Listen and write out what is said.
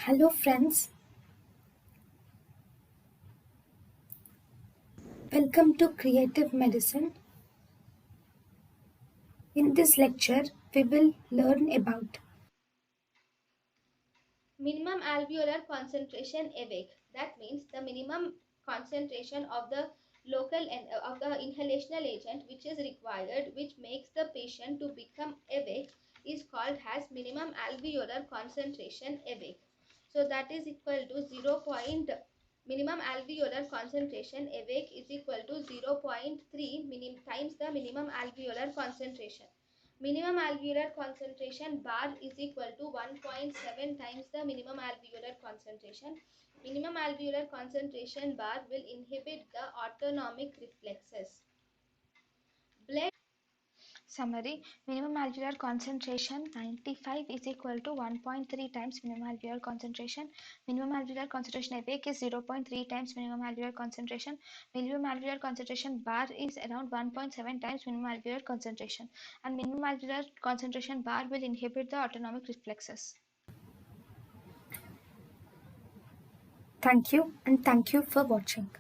Hello, friends. Welcome to Creative Medicine. In this lecture, we will learn about Minimum alveolar concentration awake. That means the minimum concentration of the of the inhalational agent which is required, which makes the patient to become awake, is called as minimum alveolar concentration awake. So that is equal to 0. Minimum alveolar concentration awake is equal to 0.3 times the minimum alveolar concentration. Minimum alveolar concentration bar is equal to 1.7 times the minimum alveolar concentration. Minimum alveolar concentration bar will inhibit the autonomic reflexes. Blood Summary: minimum alveolar concentration 95 is equal to 1.3 times minimum alveolar concentration. Minimum alveolar concentration awake is 0.3 times minimum alveolar concentration. Minimum alveolar concentration bar is around 1.7 times minimum alveolar concentration, and minimum alveolar concentration bar will inhibit the autonomic reflexes. thank you and thank you for watching.